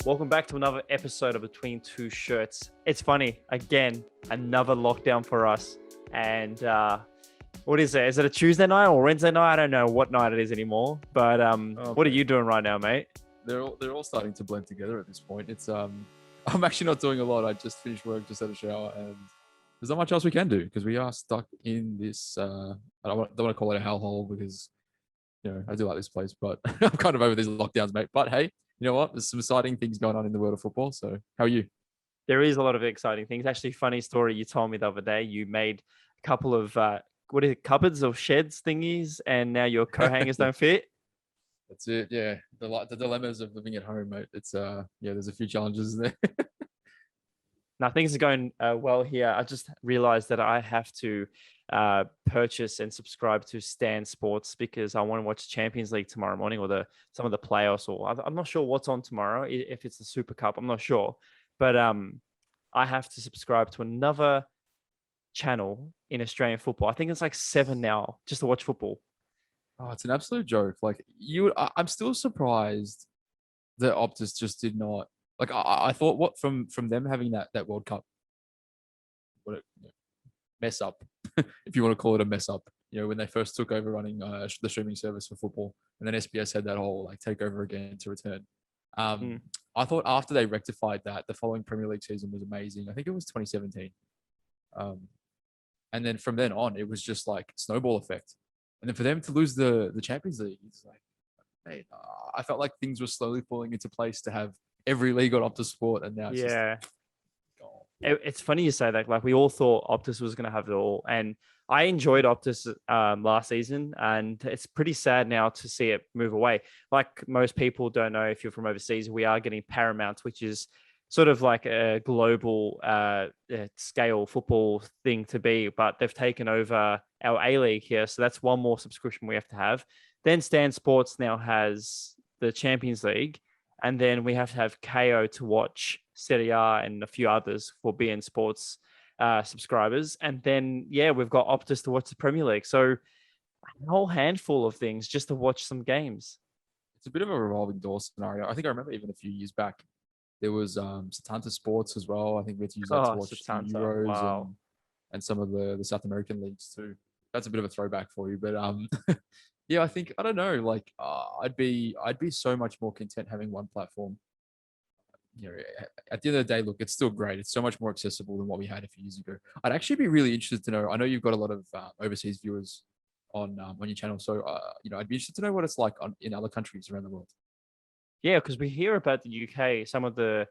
Welcome back to another episode of Between Two Shirts. It's funny, again, another lockdown for us. And what is it? Is it a Tuesday night or Wednesday night? I don't know what night it is anymore. But what are you doing right now, mate? They're all starting to blend together at this point. It's I'm actually not doing a lot. I just finished work, just had a shower, and there's not much else we can do because we are stuck in this. I don't want to call it a hellhole because I do like this place, but I'm kind of over these lockdowns, mate. But hey, you know what? There's some exciting things going on in the world of football. So how are you? There is a lot of exciting things. Actually, funny story you told me the other day. You made a couple of what is it, cupboards or sheds thingies, and now your coat hangers don't fit. That's it. Yeah, the dilemmas of living at home, mate. It's there's a few challenges there. Now things are going well here. I just realized that I have to purchase and subscribe to Stan Sports because I want to watch the Champions League tomorrow morning or some of the playoffs. Or I'm not sure what's on tomorrow. If it's the Super Cup, I'm not sure. But I have to subscribe to another channel in Australian football. I think it's like 7 now just to watch football. Oh, it's an absolute joke. Like I'm still surprised that Optus just did not. Like I thought, what from them having that World Cup, mess up, if you want to call it a mess up. When they first took over running the streaming service for football, and then SBS had that whole like takeover again to return. I thought after they rectified that, the following Premier League season was amazing. I think it was 2017. And then from then on, it was just like snowball effect. And then for them to lose the Champions League, it's like, mate, I felt like things were slowly falling into place to have every league on Optus Sport, and now it's just gone. It's funny you say that. Like we all thought Optus was going to have it all, and I enjoyed Optus last season, and it's pretty sad now to see it move away. Like most people don't know if you're from overseas, we are getting Paramount, which is sort of like a global scale football thing to be, but they've taken over our A-League here. So that's one more subscription we have to have. Then Stan Sports now has the Champions League, and then we have to have KO to watch Serie A and a few others for beIN Sports subscribers. And then, we've got Optus to watch the Premier League. So a whole handful of things just to watch some games. It's a bit of a revolving door scenario. I think I remember even a few years back, there was Satanta Sports as well. I think we had to use that to watch the Euros wow. and some of the South American leagues too. That's a bit of a throwback for you, but yeah, I think I don't know. Like I'd be so much more content having one platform. At the end of the day, look, it's still great. It's so much more accessible than what we had a few years ago. I'd actually be really interested to know. I know you've got a lot of overseas viewers on your channel, so I'd be interested to know what it's like in other countries around the world. Yeah, because we hear about the UK. Some of the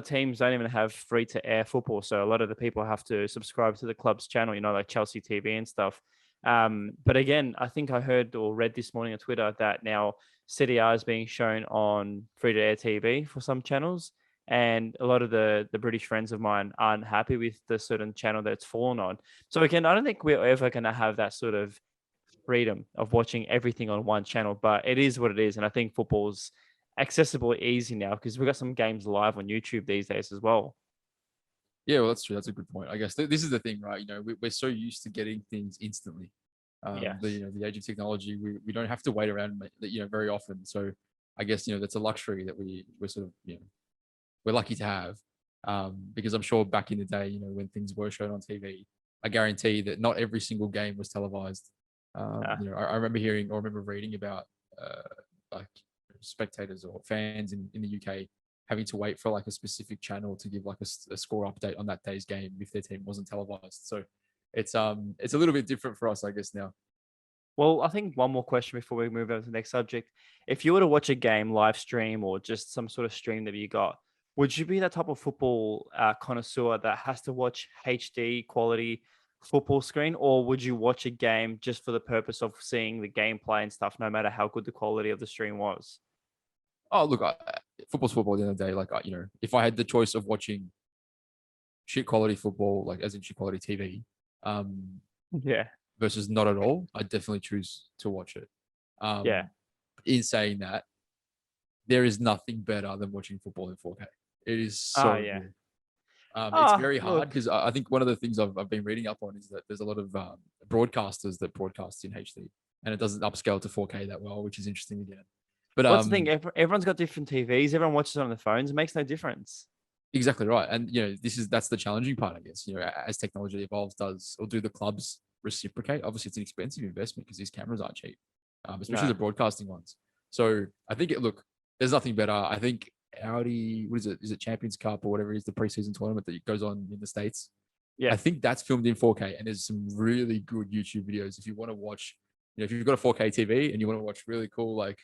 teams don't even have free to air football, so a lot of the people have to subscribe to the club's channel. Like Chelsea TV and stuff. But again, I think I heard or read this morning on Twitter that now Serie A is being shown on free to air TV for some channels, and a lot of the British friends of mine aren't happy with the certain channel that it's fallen on. So again, I don't think we're ever going to have that sort of freedom of watching everything on one channel, but it is what it is, and I think football's accessible easy now because we've got some games live on YouTube these days as well. Yeah, well, that's true. That's a good point. I guess this is the thing, right? We're so used to getting things instantly. The age of technology, we don't have to wait around, very often. So I guess that's a luxury that we're sort of we're lucky to have. Because I'm sure back in the day, when things were shown on TV, I guarantee that not every single game was televised. I remember hearing or remember reading about like spectators or fans in the UK having to wait for like a specific channel to give like a score update on that day's game if their team wasn't televised. So it's a little bit different for us, I guess, now. Well, I think one more question before we move on to the next subject. If you were to watch a game live stream or just some sort of stream that you got, would you be that type of football connoisseur that has to watch HD quality football screen, or would you watch a game just for the purpose of seeing the gameplay and stuff, no matter how good the quality of the stream was? Oh, look, football's football at the end of the day. Like, if I had the choice of watching shit quality football, like as in shit quality TV, Yeah. versus not at all, I'd definitely choose to watch it. Yeah. In saying that, there is nothing better than watching football in 4K. It is so good. It's very hard because I think one of the things I've been reading up on is that there's a lot of broadcasters that broadcast in HD, and it doesn't upscale to 4K that well, which is interesting again. But What's the thing? Everyone's got different TVs. Everyone watches it on their phones. It makes no difference. exactly right. And that's the challenging part, I guess. As technology evolves, do the clubs reciprocate? Obviously, it's an expensive investment because these cameras aren't cheap, especially No. the broadcasting ones. So I think there's nothing better. I think Audi, what is it? Is it Champions Cup or whatever it is, the preseason tournament that goes on in the States? Yeah. I think that's filmed in 4K, and there's some really good YouTube videos if you want to watch. If you've got a 4K TV and you want to watch really cool like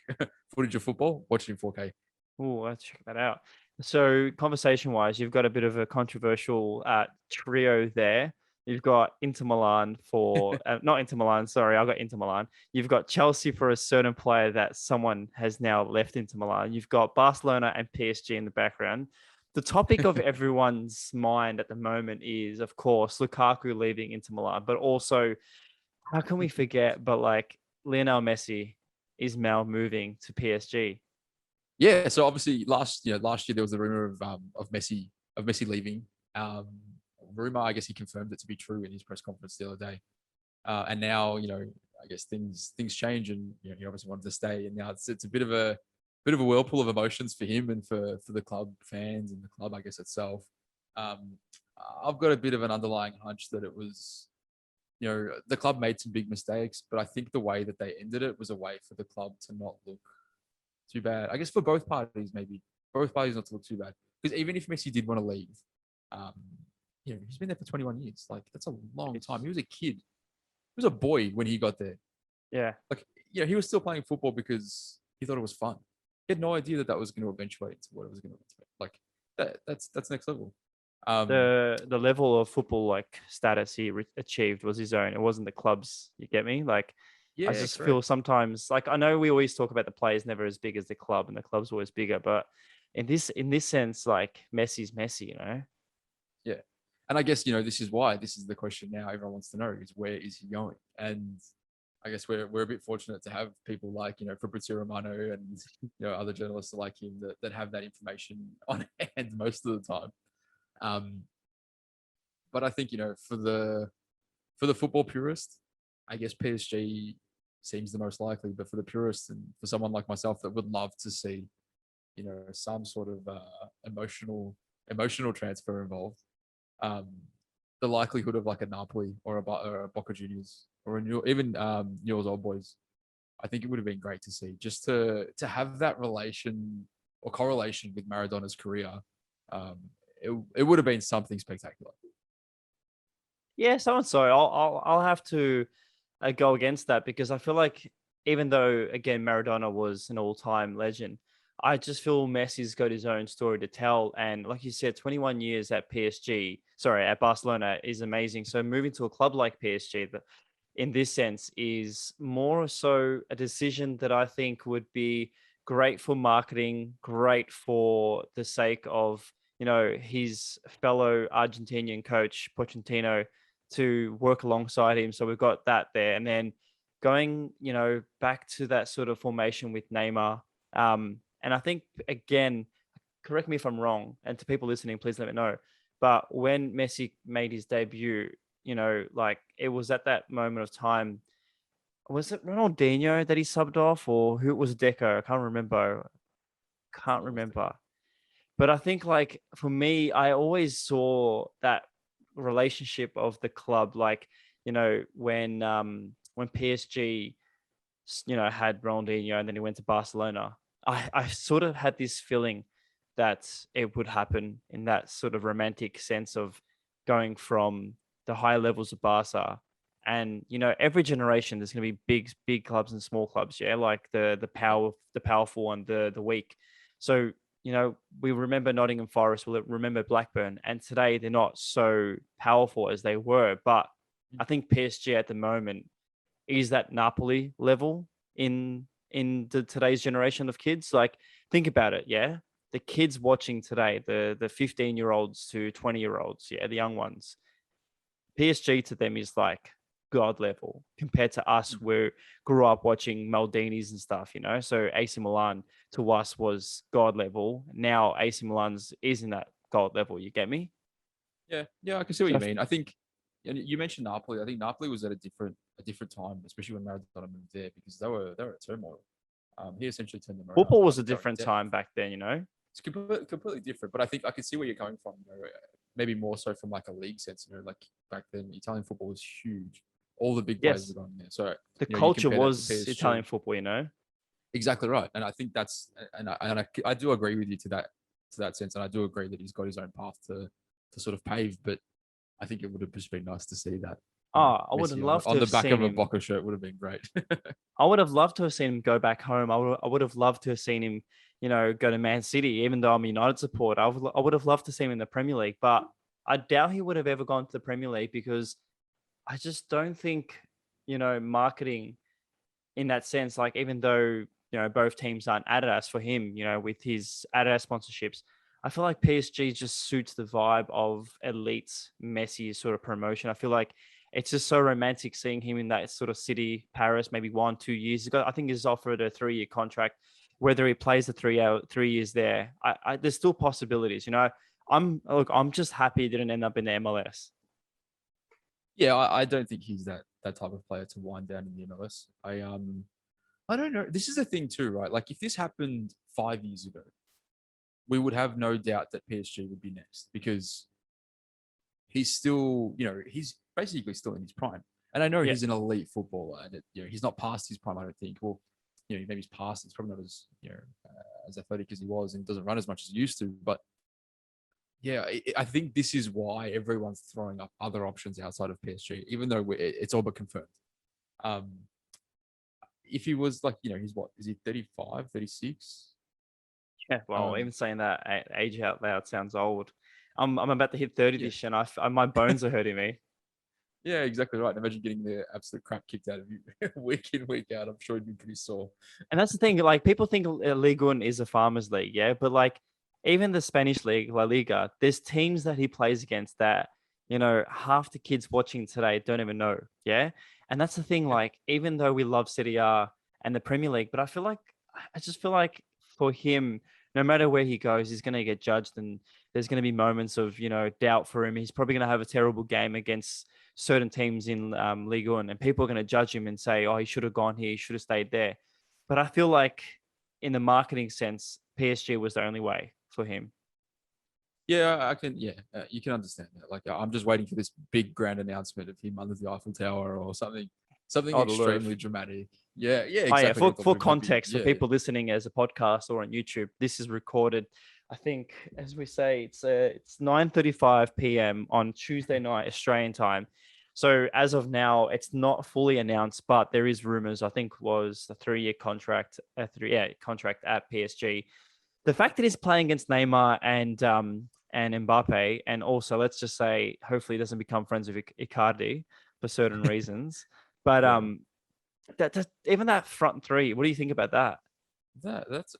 footage of football, watch it in 4K. Oh, let's check that out. So, conversation-wise, you've got a bit of a controversial trio there. You've got Inter Milan for not Inter Milan. Sorry, I got Inter Milan. You've got Chelsea for a certain player that someone has now left Inter Milan. You've got Barcelona and PSG in the background. The topic of everyone's mind at the moment is, of course, Lukaku leaving Inter Milan, but also, how can we forget? But like Lionel Messi is now moving to PSG. Yeah, so obviously last year there was a rumor of Messi leaving. Rumor, I guess he confirmed it to be true in his press conference the other day. And now I guess things change, and he obviously wanted to stay, and now it's a bit of a whirlpool of emotions for him and for the club fans and the club, I guess itself. I've got a bit of an underlying hunch that it was, the club made some big mistakes, but I think the way that they ended it was a way for the club to not look too bad. I guess for both parties, maybe both parties not to look too bad. Because even if Messi did want to leave, um, he's been there for 21 years. Like, that's a long time. He was a kid. He was a boy when he got there. Yeah. Like, he was still playing football because he thought it was fun. He had no idea that was going to eventuate into what it was going to eventuate. Like, that's next level. The level of football like status he achieved was his own. It wasn't the club's. You get me? Like, Yeah, I just correct. feel sometimes, like, I know we always talk about the players never as big as the club, and the club's always bigger. But in this sense, like, Messi's Messi. Yeah. And I guess, this is the question now everyone wants to know is, where is he going? And I guess we're a bit fortunate to have people like, Fabrizio Romano and, other journalists like him that have that information on hand most of the time. But I think, for the football purist, I guess PSG seems the most likely. But for the purist and for someone like myself that would love to see, some sort of emotional transfer involved, the likelihood of like a Napoli or a Boca Juniors or even Newell's Old Boys, I think it would have been great to see, just to have that relation or correlation with Maradona's career. It would have been something spectacular. Yeah, so and so. I'll have to go against that, because I feel like, even though again Maradona was an all-time legend, I just feel Messi's got his own story to tell. And like you said, 21 years at at Barcelona is amazing. So moving to a club like PSG, in this sense, is more so a decision that I think would be great for marketing, great for the sake of, his fellow Argentinian coach, Pochettino, to work alongside him. So we've got that there. And then going, back to that sort of formation with Neymar. And I think, again, correct me if I'm wrong, and to people listening, please let me know. But when Messi made his debut, like, it was at that moment of time. Was it Ronaldinho that he subbed off, or who was Deco? I can't remember. But I think, like, for me, I always saw that relationship of the club, like, when PSG, had Ronaldinho and then he went to Barcelona. I sort of had this feeling that it would happen in that sort of romantic sense of going from the high levels of Barca. And every generation there's going to be big clubs and small clubs, yeah, like the powerful and the weak. So we remember Nottingham Forest, we'll remember Blackburn, and today they're not so powerful as they were. But I think PSG at the moment is that Napoli level in today's generation of kids. Like, think about it, yeah. The kids watching today, the 15-year-olds to 20-year-olds, yeah, the young ones. PSG to them is like god level compared to us, who grew up watching Maldini's and stuff. So AC Milan to us was god level. Now AC Milan's is in that god level. You get me? Yeah, I can see what you mean. I think, and you mentioned Napoli. I think Napoli was at a different time, especially when Maradona moved there, because they were at turmoil. He essentially turned them around. Football was a different time back then, you know? It's completely different, but I think I can see where you're coming from. You know, maybe more so from like a league sense. You know, like back then, Italian football was huge. All the big players Yes. were going there. So The you know, you culture compare that to was PSG. Italian football, you know? Exactly right, and I think that's I do agree with you to that sense, and I do agree that he's got his own path to sort of pave. But I think it would have just been nice to see that. Oh, I would have Messi loved to on the have back seen of a him. Boca shirt would have been great. I would have loved to have seen him go back home. I would have loved to have seen him, you know, go to Man City, even though I'm a United supporter. I would have loved to see him in the Premier League, but I doubt he would have ever gone to the Premier League because I just don't think, you know, marketing in that sense, like even though, you know, both teams aren't Adidas for him, you know, with his Adidas sponsorships, I feel like PSG just suits the vibe of elite Messi sort of promotion. I feel like it's just so romantic seeing him in that sort of city, Paris, maybe 1-2 years ago. I think he's offered a 3-year contract. Whether he plays the 3 years there, there's still possibilities. You know, I'm just happy he didn't end up in the MLS. Yeah, I don't think he's that type of player to wind down in the MLS. I don't know. This is the thing too, right? Like if this happened 5 years ago, we would have no doubt that PSG would be next because he's still, you know, he's basically still in his prime. And I know he's an elite footballer, and you know he's not past his prime. I don't think. Well, you know, maybe he's past. He's probably not as as athletic as he was, and doesn't run as much as he used to. But yeah, I think this is why everyone's throwing up other options outside of PSG, even though it's all but confirmed. If he was like, you know, he's what? Is he 35, 36? Yeah, well, even saying that age out loud sounds old. I'm about to hit 30 this year, and my bones are hurting me. Yeah, exactly right. Imagine getting the absolute crap kicked out of you week in, week out. I'm sure you'd be pretty sore. And that's the thing. Like people think Liga 1 is a farmers league, yeah, but like even the Spanish league, La Liga, there's teams that he plays against that, you know, half the kids watching today don't even know, yeah. And that's the thing. Yeah. Like even though we love Serie A and the Premier League, but I just feel like for him, no matter where he goes, he's going to get judged, and there's going to be moments of, you know, doubt for him. He's probably going to have a terrible game against certain teams in Ligue 1, and people are going to judge him and say, oh, he should have gone here, he should have stayed there. But I feel like in the marketing sense, PSG was the only way for him. Yeah, I can. Yeah, you can understand that. Like, I'm just waiting for this big grand announcement of him under the Eiffel Tower or something extremely dramatic. Yeah, exactly. Oh, yeah. For context, for people listening as a podcast or on YouTube, this is recorded. I think, as we say, it's 9:35 p.m. on Tuesday night Australian time. So as of now, it's not fully announced, but there is rumors. I think was a 3-year contract, contract at PSG. The fact that he's playing against Neymar and Mbappe, and also let's just say, hopefully, he doesn't become friends with Icardi for certain reasons. But that even that front three, what do you think about that? That's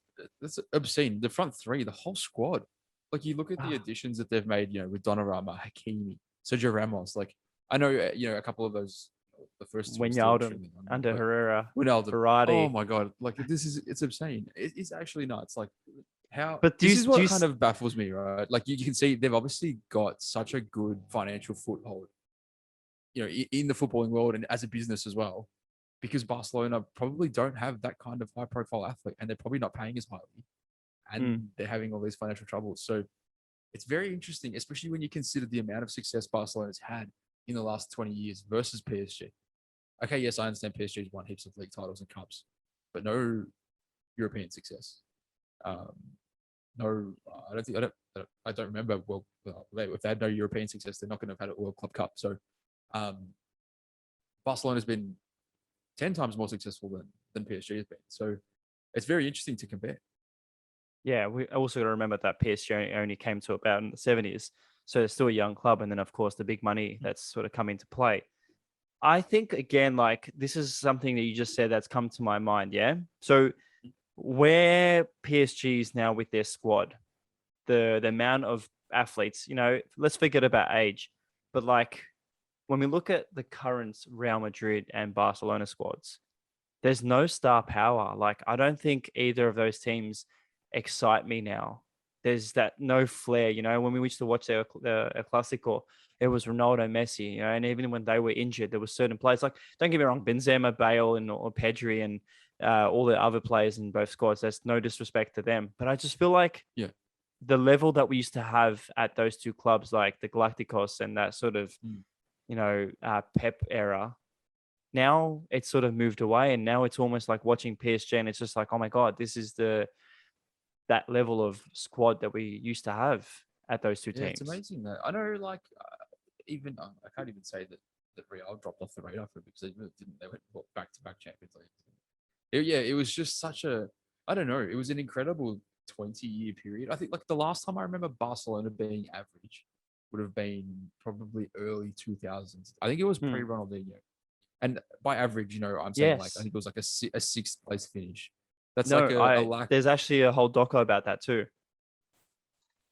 obscene. The front three, the whole squad. Like you look at the additions that they've made, you know, with Donnarumma, Hakimi, Sergio Ramos. Like I know, you know, a couple of those. The first Wijnaldum, under Herrera, Wijnaldum. Verratti. Oh my god! Like it's obscene. It's actually nuts. Like how. But this is what kind of baffles me, right? Like you can see, they've obviously got such a good financial foothold, you know, in the footballing world and as a business as well, because Barcelona probably don't have that kind of high profile athlete, and they're probably not paying as highly, and they're having all these financial troubles. So it's very interesting, especially when you consider the amount of success Barcelona's had in the last 20 years versus PSG. Okay, yes, I understand PSG's won heaps of league titles and cups, but no European success. No, I don't remember. Well, if they had no European success, they're not going to have had a World Club Cup. So, Barcelona's been 10 times more successful than PSG has been. So, it's very interesting to compare. Yeah, we also got to remember that PSG only came to about in the 70s. So it's still a young club. And then, of course, the big money that's sort of come into play. I think, again, like this is something that you just said that's come to my mind. Yeah. So where PSG is now with their squad, the amount of athletes, you know, let's forget about age. But like when we look at the current Real Madrid and Barcelona squads, there's no star power. Like I don't think either of those teams excite me now. There's that no flair, you know. When we used to watch the Clasico, it was Ronaldo, Messi, you know, and even when they were injured, there were certain players like, don't get me wrong, Benzema, Bale, and or Pedri and all the other players in both squads. There's no disrespect to them, but I just feel like Yeah. the level that we used to have at those two clubs, like the Galacticos and that sort of, Pep era, now it's sort of moved away, and now it's almost like watching PSG, and it's just like, oh my god, this is that level of squad that we used to have at those two Yeah, teams. it's amazing that I know. Like, even I can't even say that Real dropped off the radar for it because they really didn't. They went back to back Champions League. It was just such a, I don't know. It was an incredible 20-year period. I think like the last time I remember Barcelona being average would have been probably early 2000s. I think it was pre-Ronaldinho. And by average, I'm saying like, I think it was like a sixth place finish. That's No, like a lack. there's actually a whole doco about that too.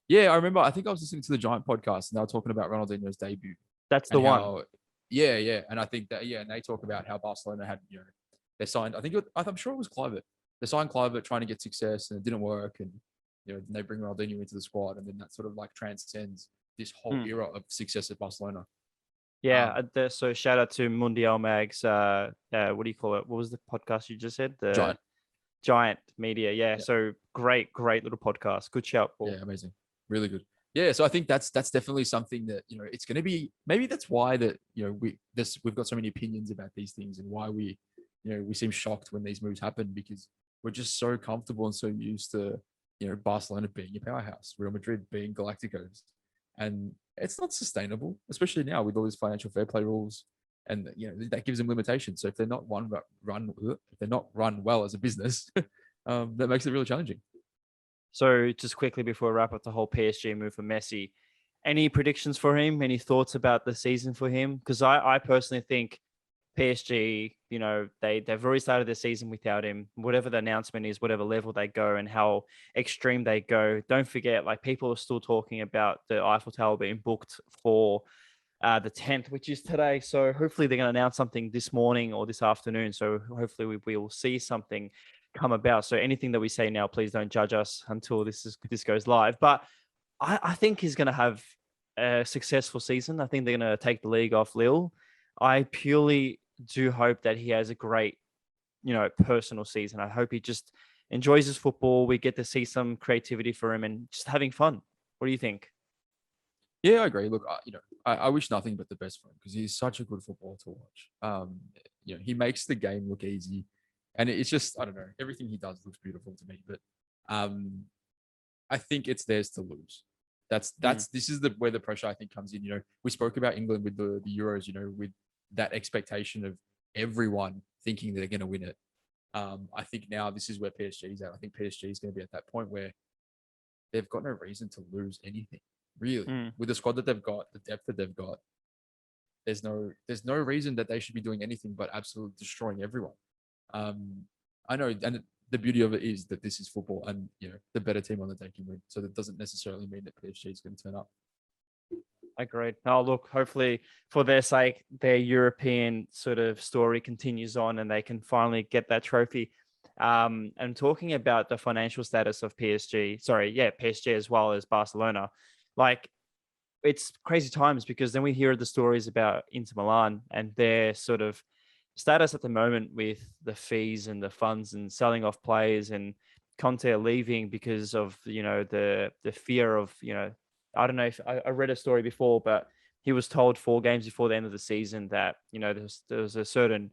Yeah, I remember. I think I was listening to the Giant podcast and they were talking about Ronaldinho's debut. That's the one. Yeah. And I think that, and they talk about how Barcelona had, they signed, I'm sure it was Kluivert. They signed Kluivert trying to get success and it didn't work. And, then they bring Ronaldinho into the squad and then that sort of like transcends this whole era of success at Barcelona. Yeah. So shout out to Mundial Mag's, what do you call it? What was the podcast you just said? The Giant Media. Yeah. So great little podcast. Good shout, Paul. Yeah, amazing. Really good. Yeah, so I think that's definitely something that it's going to be. Maybe that's why that we've got so many opinions about these things and why we seem shocked when these moves happen because we're just so comfortable and so used to Barcelona being a powerhouse, Real Madrid being Galacticos, and it's not sustainable, especially now with all these financial fair play rules, and that gives them limitations. So if they're not run well as a business, that makes it really challenging. So just quickly before we wrap up the whole PSG move for Messi, any predictions for him? Any thoughts about the season for him? Because I personally think PSG, they've already started the season without him. Whatever the announcement is, whatever level they go and how extreme they go, don't forget, like people are still talking about the Eiffel Tower being booked for the 10th, which is today. So hopefully they're going to announce something this morning or this afternoon. So hopefully we will see something come about. So anything that we say now, please don't judge us until this goes live. But I think he's going to have a successful season. I think they're going to take the league off Lille. I purely do hope that he has a great, personal season. I hope he just enjoys his football. We get to see some creativity for him and just having fun. What do you think? Yeah, I agree. Look, I wish nothing but the best for him because he's such a good footballer to watch. He makes the game look easy, and it's just, I don't know, everything he does looks beautiful to me. But I think it's theirs to lose. This is where the pressure I think comes in. We spoke about England with the Euros. With that expectation of everyone thinking they're going to win it. I think now this is where PSG is at. I think PSG is going to be at that point where they've got no reason to lose anything, really. With the squad that they've got, the depth that they've got, there's no reason that they should be doing anything but absolutely destroying everyone. I know, and the beauty of it is that this is football, and the better team on the day can win. So that doesn't necessarily mean that PSG is going to turn up. Agreed. Now, look, hopefully for their sake, their European sort of story continues on and they can finally get that trophy. And talking about the financial status of PSG as well as Barcelona, like it's crazy times because then we hear the stories about Inter Milan and their sort of status at the moment with the fees and the funds and selling off players and Conte leaving because of, the fear of, I don't know if I read a story before, but he was told 4 games before the end of the season that, there was a certain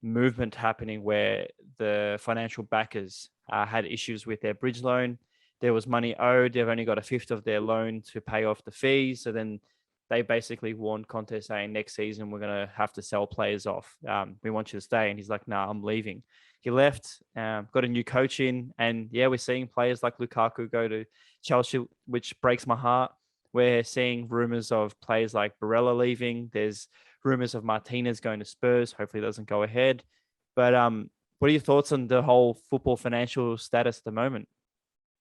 movement happening where the financial backers had issues with their bridge loan. There was money owed. They've only got a fifth of their loan to pay off the fees. So then they basically warned Conte saying next season, we're going to have to sell players off. We want you to stay. And he's like, nah, I'm leaving. He left, got a new coach in. And yeah, we're seeing players like Lukaku go to Chelsea, which breaks my heart. We're seeing rumors of players like Barella leaving. There's rumors of Martinez going to Spurs. Hopefully it doesn't go ahead. But what are your thoughts on the whole football financial status at the moment?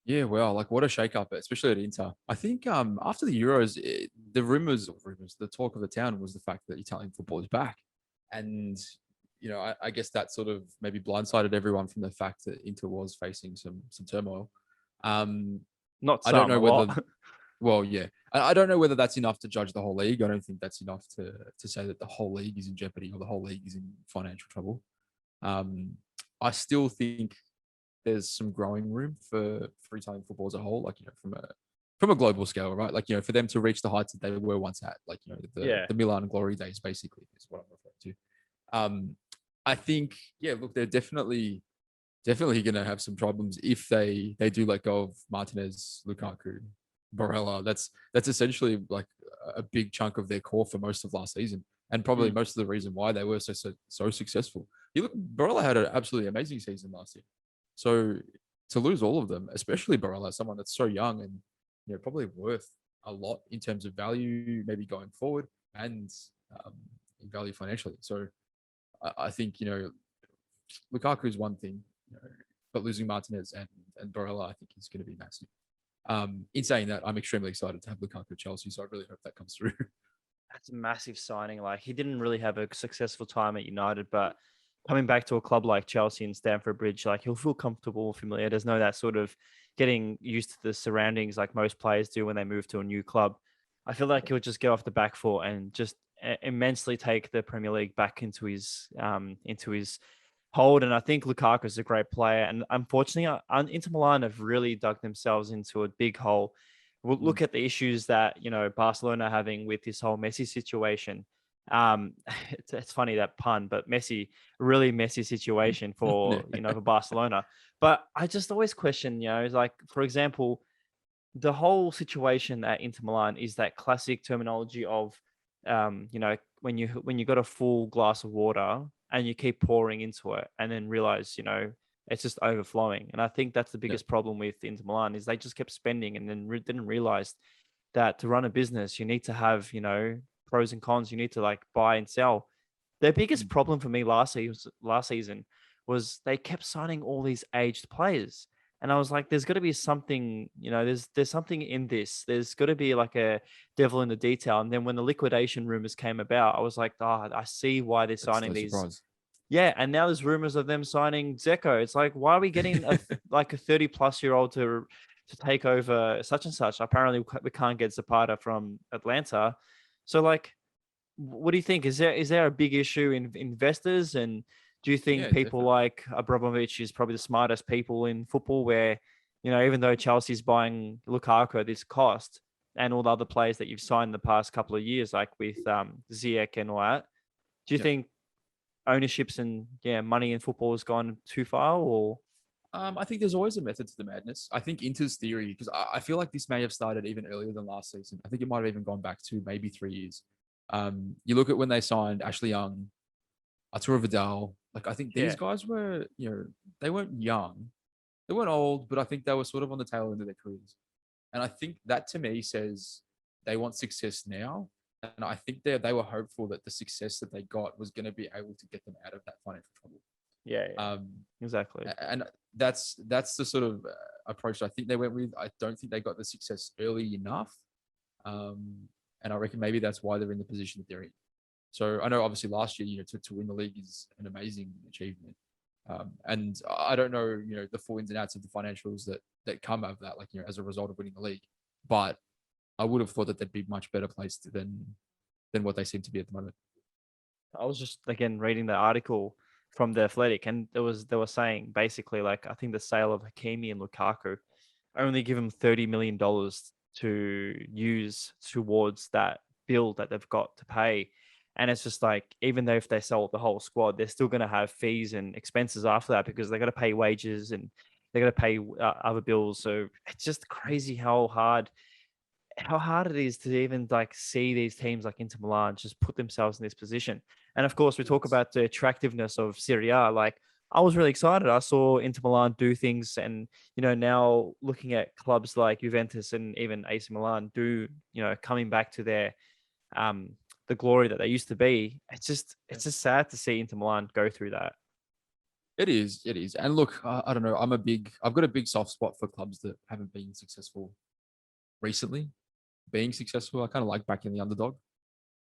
Yeah, well, like what a shakeup, especially at Inter. I think after the Euros, the talk of the town was the fact that Italian football is back. And, I guess that sort of maybe blindsided everyone from the fact that Inter was facing some turmoil. Not some, I don't know whether, lot. well, yeah. I don't know whether that's enough to judge the whole league. I don't think that's enough to say that the whole league is in jeopardy or the whole league is in financial trouble. I still think there's some growing room for Italian football as a whole, like, from a global scale, right? Like, for them to reach the heights that they were once at, like, Yeah. the Milan glory days, basically, is what I'm referring to. I think, yeah, look, they're definitely going to have some problems if they do let go of Martinez, Lukaku, Barella. That's essentially like a big chunk of their core for most of last season, and probably most of the reason why they were so successful. You look, Barella had an absolutely amazing season last year. So to lose all of them, especially Barella, someone that's so young and probably worth a lot in terms of value, maybe going forward, and um, value financially. So I think Lukaku is one thing, but losing Martinez and Barella, I think is going to be massive. In saying that, I'm extremely excited to have Lukaku at Chelsea, so I really hope that comes through. That's a massive signing. Like, he didn't really have a successful time at United, but coming back to a club like Chelsea and Stamford Bridge, like, he'll feel comfortable, familiar. There's no that sort of getting used to the surroundings like most players do when they move to a new club. I feel like he'll just get off the back foot and just immensely take the Premier League back into his hold. And I think Lukaku is a great player. And unfortunately, Inter Milan have really dug themselves into a big hole. We'll look at the issues that Barcelona are having with this whole Messi situation. It's funny, that pun, but Messi, really messy situation for for Barcelona. But I just always question, like, for example, the whole situation at Inter Milan is that classic terminology of, when you got a full glass of water and you keep pouring into it, and then realize, it's just overflowing. And I think that's the biggest problem with Inter Milan, is they just kept spending and then didn't realize that to run a business, you need to have, pros and cons. You need to, like, buy and sell. Their biggest problem for me last season was they kept signing all these aged players. And I was like, there's got to be something, there's something in this. There's got to be like a devil in the detail. And then when the liquidation rumors came about, I was like, I see why they're That's signing no these. surprise. Yeah, and now there's rumors of them signing Zeko. It's like, why are we getting like a 30-plus-year-old to take over such and such? Apparently, we can't get Zapata from Atlanta. So, like, what do you think? Is there a big issue in investors? And do you think Yeah, people definitely. like Abramovich is probably the smartest people in football, where, even though Chelsea's buying Lukaku at this cost and all the other players that you've signed the past couple of years, like with Ziyech and all that, do you Yeah. think ownerships and money in football has gone too far? Or I think there's always a method to the madness. I think Inter's theory, because I feel like this may have started even earlier than last season. I think it might have even gone back to maybe 3 years. You look at when they signed Ashley Young, Arturo Vidal. Like, I think these yeah, guys were, they weren't young, they weren't old, but I think they were sort of on the tail end of their careers. And I think that to me says they want success now. And I think they were hopeful that the success that they got was going to be able to get them out of that financial trouble. yeah, exactly. And that's the sort of approach I think they went with. I don't think they got the success early enough, and I reckon maybe that's why they're in the position that they're in. So I know obviously last year, to win the league is an amazing achievement, and I don't know, the full ins and outs of the financials that come out of that, like, as a result of winning the league, but I would have thought that they'd be much better placed than what they seem to be at the moment. I was just again reading the article from the Athletic, and they were saying basically, like, I think the sale of Hakimi and Lukaku only give them $30 million to use towards that bill that they've got to pay. And it's just like, even though if they sell the whole squad, they're still going to have fees and expenses after that, because they got to pay wages and they got to pay other bills. So it's just crazy how hard it is to even, like, see these teams like Inter Milan just put themselves in this position. And of course, we talk Yes. about the attractiveness of Serie A. Like, I was really excited. I saw Inter Milan do things, and now looking at clubs like Juventus and even AC Milan coming back to their um the glory that they used to be. Yeah. It's just sad to see Inter Milan go through that. It is. It is. And look, I don't know. I've got a big soft spot for clubs that haven't been successful recently. Being successful, I kind of like backing the underdog.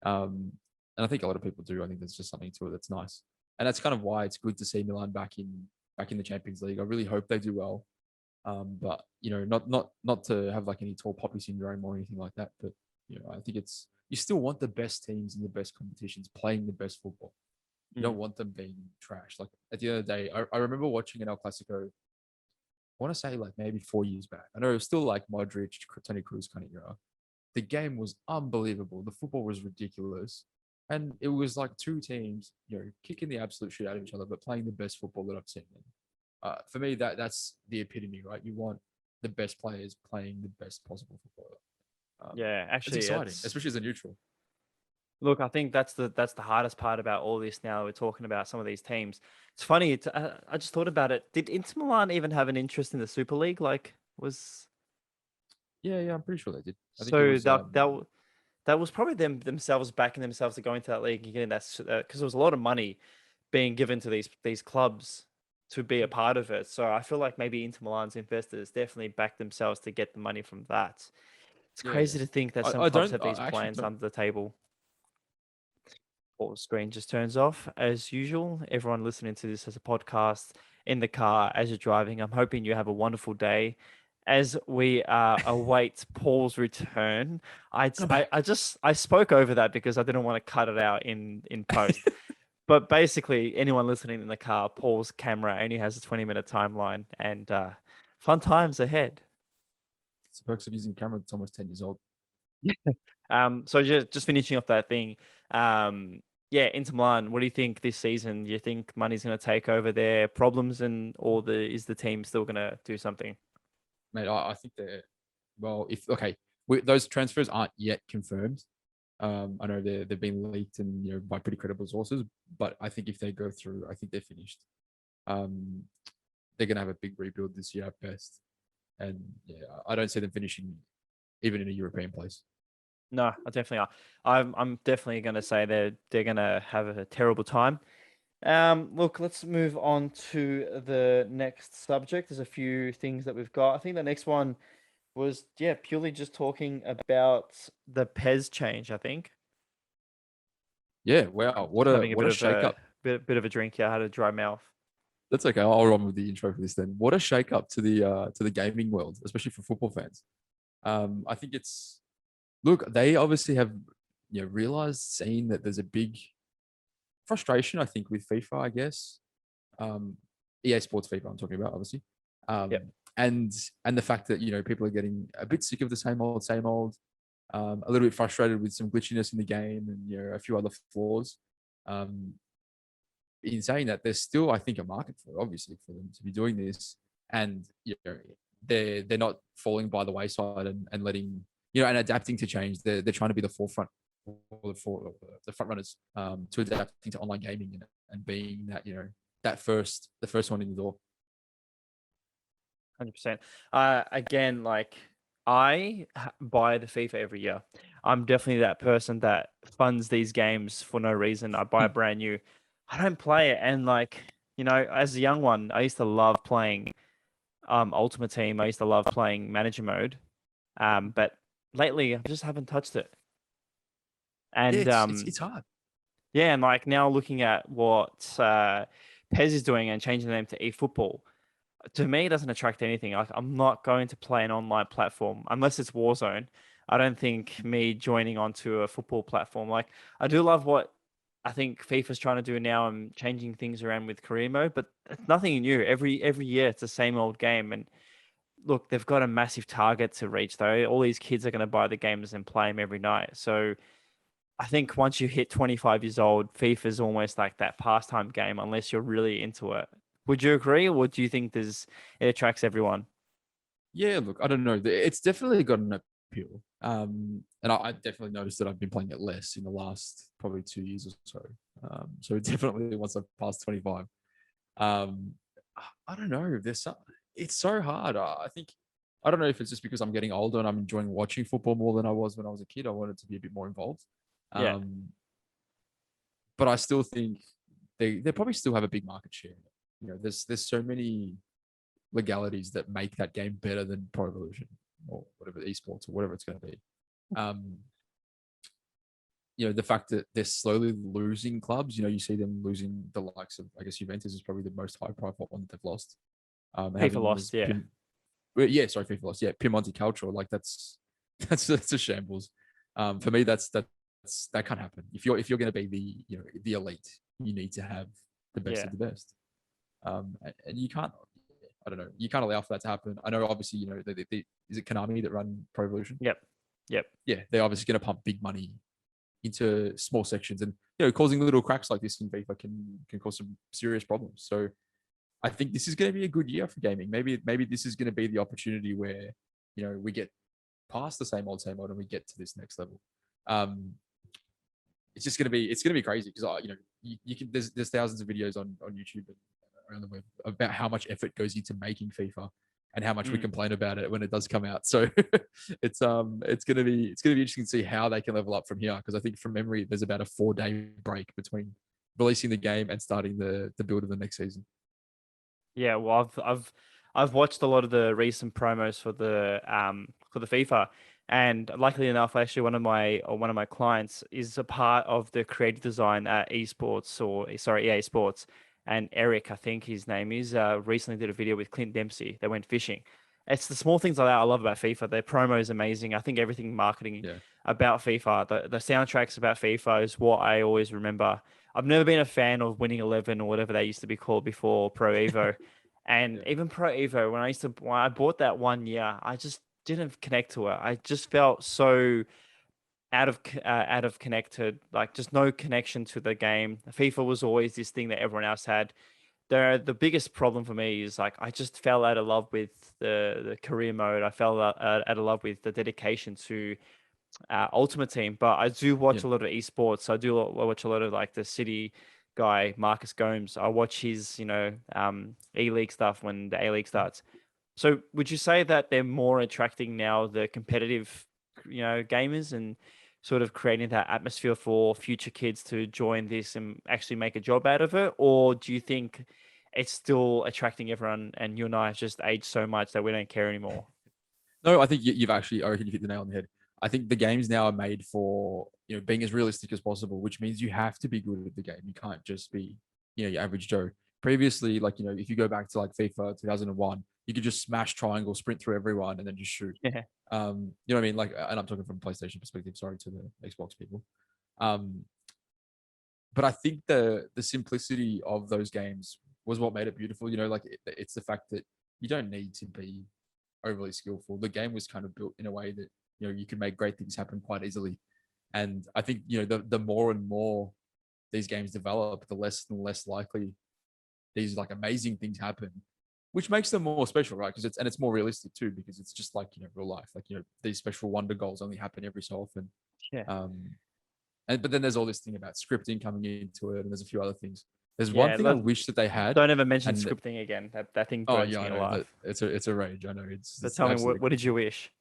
And I think a lot of people do. I think there's just something to it that's nice. And that's kind of why it's good to see Milan back in the Champions League. I really hope they do well. But not to have like any tall poppy syndrome or anything like that. But I think you still want the best teams in the best competitions playing the best football. You don't want them being trash. Like at the end of the day, I remember watching an El Clasico. I want to say like maybe 4 years back. I know it was still like Modric, Tony Cruz kind of era. The game was unbelievable. The football was ridiculous. And it was like two teams, kicking the absolute shit out of each other, but playing the best football that I've seen. For me, that's the epitome, right? You want the best players playing the best possible football. Yeah, It's actually, exciting, especially as a neutral. look, I think that's the hardest part about all this. Now we're talking about some of these teams. It's funny. I just thought about it. Did Inter Milan even have an interest in the Super League? Like, was Yeah, I'm pretty sure they did. I think it so was. that was probably themselves backing themselves to go into that league and getting that, because there was a lot of money being given to these clubs to be a part of it. So I feel like maybe Inter Milan's investors definitely backed themselves to get the money from that. It's Yeah, crazy to think that some I clubs don't. have these I actually plans don't. under the table. Or the screen just turns off as usual. Everyone listening to this as a podcast in the car as you're driving, I'm hoping you have a wonderful day. As we await Paul's return, I spoke over that because I didn't want to cut it out in post. But basically, anyone listening in the car, Paul's camera only has a 20-minute timeline, and fun times ahead. It's the perks of using a camera that's almost 10 years old. So just finishing off that thing. Yeah, Inter Milan, what do you think this season? Do you think money's going to take over their problems, is the team still going to do something? Mate, I think they're well. If okay, those transfers aren't yet confirmed. I know they've been leaked and by pretty credible sources, but I think if they go through, I think they're finished. Um, they're gonna have a big rebuild this year at best, and yeah, I don't see them finishing even in a European place. No, I definitely are. I'm definitely going to say they're going to have a terrible time. Look, let's move on to the next subject. There's a few things that we've got. I think the next one was, purely just talking about the Pez change, I think. Yeah, wow, what Just a having a what a shake up. bit of a drink. Yeah, I had a dry mouth. That's okay. I'll run with the intro for this then. What a shake up to the gaming world, especially for football fans. I think it's look, they obviously have realized, seen that there's a big frustration, I think, with FIFA, I guess. Um, EA Sports FIFA, I'm talking about, obviously. Um, Yep. and the fact that people are getting a bit sick of the same old, a little bit frustrated with some glitchiness in the game and a few other flaws. Um, in saying that, there's still, I think, a market for it, obviously, for them to be doing this, and they're not falling by the wayside and letting and adapting to change. They're trying to be the forefront, or the front runners to adapting to online gaming and being that the first one in the door. 100%. Again, like buy the FIFA every year. I'm definitely that person that funds these games for no reason. I buy a brand new. I don't play it, and like as a young one, I used to love playing Ultimate Team. I used to love playing Manager Mode. But lately I just haven't touched it. Yeah, And it's hard. yeah, and like now looking at what Pez is doing and changing the name to eFootball, to me, it doesn't attract anything. Like, I'm not going to play an online platform unless it's Warzone. I don't think me joining onto a football platform. Like, I do love what I think FIFA's trying to do now and changing things around with career mode, but it's nothing new. Every year, it's the same old game. And look, they've got a massive target to reach, though. All these kids are going to buy the games and play them every night. So I think once you hit 25 years old, FIFA is almost like that pastime game unless you're really into it. Would you agree, or do you think it attracts everyone? Yeah, look, I don't know. It's definitely got an appeal. And I definitely noticed that I've been playing it less in the last probably 2 years or so. So definitely once I've passed 25. Um, I don't know. It's so hard. I don't know if it's just because I'm getting older and I'm enjoying watching football more than I was when I was a kid. I wanted to be a bit more involved. Yeah, But I still think they probably still have a big market share. There's so many legalities that make that game better than Pro Evolution or whatever, esports or whatever it's going to be. Um, the fact that they're slowly losing clubs. You see them losing the likes of, I guess, Juventus is probably the most high-profile one that they've lost. FIFA lost. Yeah, Sorry, FIFA lost. Yeah, Piemonte Calcio, like that's a shambles. For me, that can't happen. If you're going to be the elite, you need to have the best Yeah. of the best. And you can't, I don't know, you can't allow for that to happen. I know, obviously, is it Konami that run Pro Evolution? Yep. Yep. Yeah, they're obviously going to pump big money into small sections, and causing little cracks like this in FIFA can cause some serious problems. So I think this is going to be a good year for gaming. Maybe this is going to be the opportunity where we get past the same old and we get to this next level. It's going to be crazy because you can there's thousands of videos on YouTube and around the web about how much effort goes into making FIFA and how much we complain about it when it does come out. So it's going to be interesting to see how they can level up from here, because I think from memory there's about a 4-day break between releasing the game and starting the build of the next season. Yeah, well, I've watched a lot of the recent promos for the FIFA, and luckily enough, actually one of my clients is a part of the creative design at EA Sports, and Eric, I think his name is, recently did a video with Clint Dempsey. They went fishing. It's the small things like that I love about FIFA. Their promo is amazing. I think everything marketing about FIFA, the soundtracks about FIFA is what I always remember. I've never been a fan of Winning 11 or whatever they used to be called before Pro Evo. And even Pro Evo, when I bought that one year, I just didn't connect to it. I just felt so out of connected, like just no connection to the game. FIFA was always this thing that everyone else had. The biggest problem for me is like I just fell out of love with the career mode. I fell out of love with the dedication to Ultimate Team, but I do watch a lot of esports. I do watch a lot of like the City guy, Marcus Gomes. I watch his, E-League stuff when the A-League starts. So would you say that they're more attracting now the competitive, gamers, and sort of creating that atmosphere for future kids to join this and actually make a job out of it? Or do you think it's still attracting everyone and you and I have just aged so much that we don't care anymore? No, I think you've actually, I reckon you hit the nail on the head. I think the games now are made for being as realistic as possible, which means you have to be good at the game. You can't just be your average Joe. Previously, like if you go back to like FIFA 2001, you could just smash triangle, sprint through everyone, and then just shoot. Yeah. You know what I mean? Like, and I'm talking from a PlayStation perspective. Sorry to the Xbox people. But I think the simplicity of those games was what made it beautiful. Like it's the fact that you don't need to be overly skillful. The game was kind of built in a way that you can make great things happen quite easily. And I think the more and more these games develop, the less and less likely these like amazing things happen, which makes them more special, right? Because it's more realistic too, because it's just like real life. Like these special wonder goals only happen every so often. Yeah. But then there's all this thing about scripting coming into it, and there's a few other things. There's one Yeah. thing I wish that they had. Don't ever mention And scripting again. That thing oh burns yeah, me I know that alive. it's a rage. I know But it's tell me, absolutely what did you wish?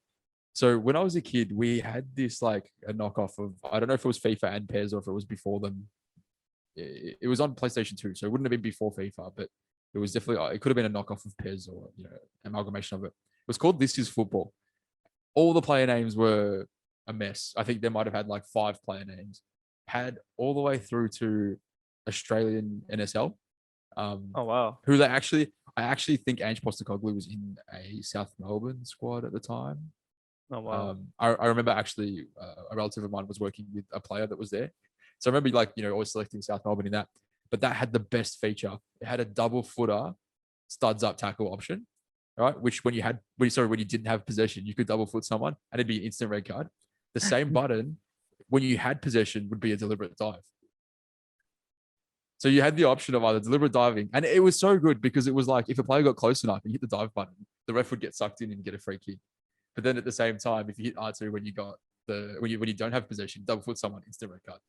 So when I was a kid, we had this like a knockoff of, I don't know if it was FIFA and PES or if it was before them. It was on PlayStation 2, so it wouldn't have been before FIFA, but it was definitely, it could have been a knockoff of PES or amalgamation of it. It was called This Is Football. All the player names were a mess. I think they might have had like 5 player names. Had all the way through to Australian NSL. Oh wow. Who I actually think Ange Postecoglou was in a South Melbourne squad at the time. Oh wow. I remember actually a relative of mine was working with a player that was there. So I remember always selecting South Melbourne in that. But that had the best feature. It had a double footer studs up tackle option, right? Which when you didn't have possession, you could double foot someone and it'd be an instant red card. The same button when you had possession would be a deliberate dive. So you had the option of either deliberate diving, and it was so good because it was like if a player got close enough and hit the dive button, the ref would get sucked in and get a free kick. But then at the same time, if you hit R2 when you don't have possession, double foot someone, instant red card.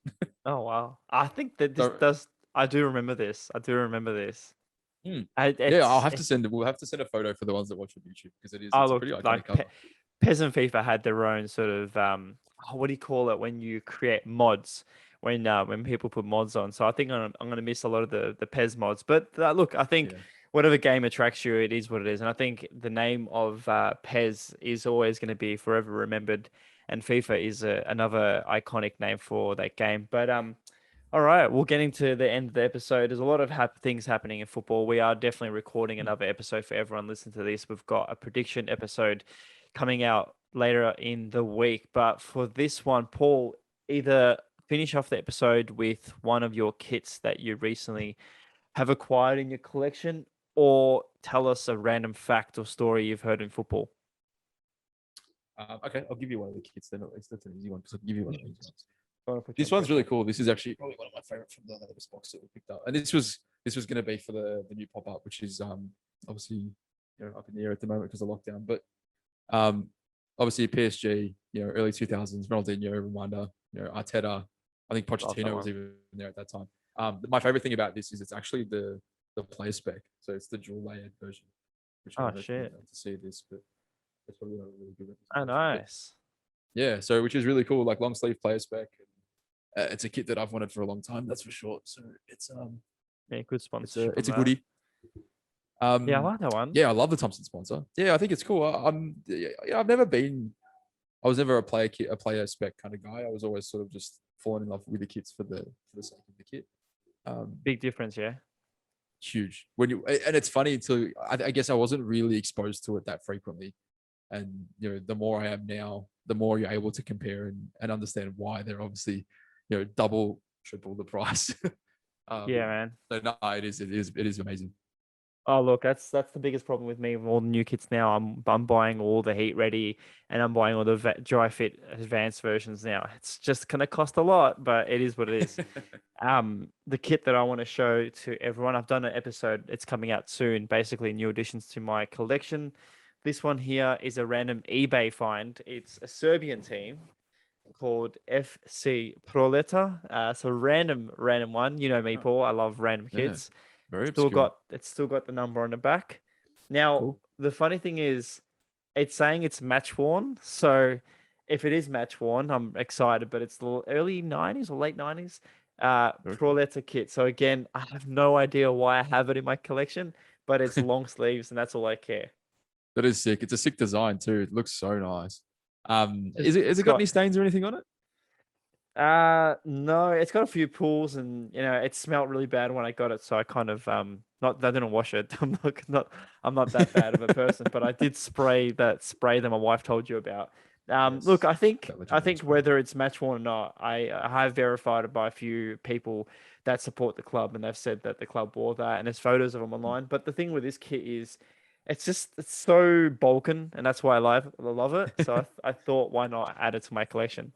Oh wow. I think that this So, does. I do remember this. I do remember this. yeah, we'll have to send a photo for the ones that watch on YouTube because it's a Look, pretty iconic like cover. Peasant FIFA had their own sort of what do you call it when you create mods, when people put mods on. So I think I'm gonna miss a lot of the Pez mods. But look, I think whatever game attracts you, it is what it is. And I think the name of Pez is always going to be forever remembered, and FIFA is another iconic name for that game. But all right, we're getting to the end of the episode. There's a lot of things happening in football. We are definitely recording another episode for everyone listening to this. We've got a prediction episode coming out later in the week. But for this one, Paul, either finish off the episode with one of your kits that you recently have acquired in your collection, or tell us a random fact or story you've heard in football. Okay, I'll give you one of the kits then. At least that's an easy one because I'll give you one of these ones. This one's really cool. This is actually probably one of my favorite from the latest box that we picked up. And this was going to be for the new pop up, which is obviously up in the air at the moment because of lockdown. But obviously PSG, early 2000s, Ronaldinho, reminder, Arteta. I think Pochettino was even there at that time. My favorite thing about this is it's actually the player spec, so it's the dual layered version. Which shit! To see this, but it's probably not a really good. Oh, nice. Yeah, so which is really cool, like long sleeve player spec. It's a kit that I've wanted for a long time, that's for sure. So it's good sponsorship. It's a goodie. Yeah, I like that one. Yeah, I love the Thompson sponsor. Yeah, I think it's cool. I've never been. I was never a player spec kind of guy. I was always sort of just falling in love with the kits for the sake of the kit. Big difference, yeah. Huge. And it's funny until I guess I wasn't really exposed to it that frequently, and the more I am now, the more you're able to compare and understand why they're obviously double, triple the price. Yeah, man. So no, it is amazing. Oh, look, that's the biggest problem with me with all the new kits now. I'm buying all the heat ready, and I'm buying all the dry fit advanced versions now. It's just gonna cost a lot, but it is what it is. The kit that I want to show to everyone, I've done an episode. It's coming out soon. Basically, new additions to my collection. This one here is a random eBay find. It's a Serbian team called FC Proleta. It's a random one. You know me, Paul. I love random kits. Very It's still got the number on the back. Now, The funny thing is, it's saying it's match worn. So if it is match worn, I'm excited. But it's the early 90s or late 90s Proleta kit. So again, I have no idea why I have it in my collection, but it's long sleeves, and that's all I care. That is sick. It's a sick design too. It looks so nice. Has it got any stains or anything on it? No, it's got a few pools, and it smelled really bad when I got it, so I kind of I didn't wash it. I'm not that bad of a person, but I did spray that my wife told you about. Yes, look, I think whether it's match worn or not, I have verified it by a few people that support the club, and they've said that the club wore that, and there's photos of them online. But the thing with this kit is, it's so Balkan, and that's why I love it. So I thought, why not add it to my collection?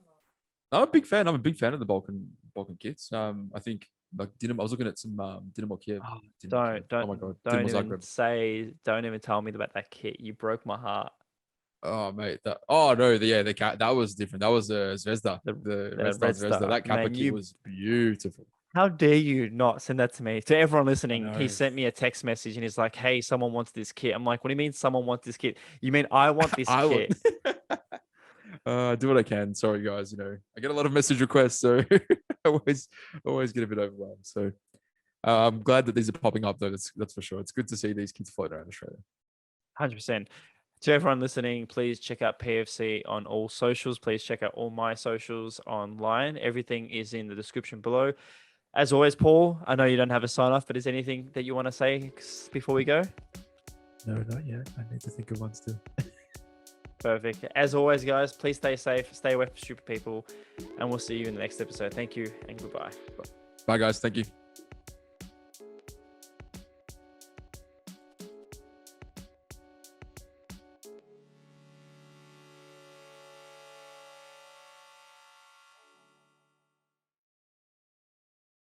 I'm a big fan. I'm a big fan of the Balkan kits. I think like Dinamo. I was looking at some Dinamo Kiev. Don't oh my god! Don't even tell me about that kit. You broke my heart. Oh mate, that was different. That was the Zvezda, the Red Zvezda. That Kappa kit was beautiful. How dare you not send that to me? To everyone listening, he sent me a text message and he's like, "Hey, someone wants this kit." I'm like, "What do you mean someone wants this kit? You mean I want this kit?" I do what I can. Sorry, guys. I get a lot of message requests, so I always get a bit overwhelmed. So I'm glad that these are popping up, though. That's for sure. It's good to see these kids float around Australia. 100%. To everyone listening, please check out PFC on all socials. Please check out all my socials online. Everything is in the description below. As always, Paul, I know you don't have a sign off, but is there anything that you want to say before we go? No, not yet. I need to think of one still. Perfect. As always, guys, please stay safe, stay away from stupid people, and we'll see you in the next episode. Thank you and goodbye. Bye, guys. Thank you.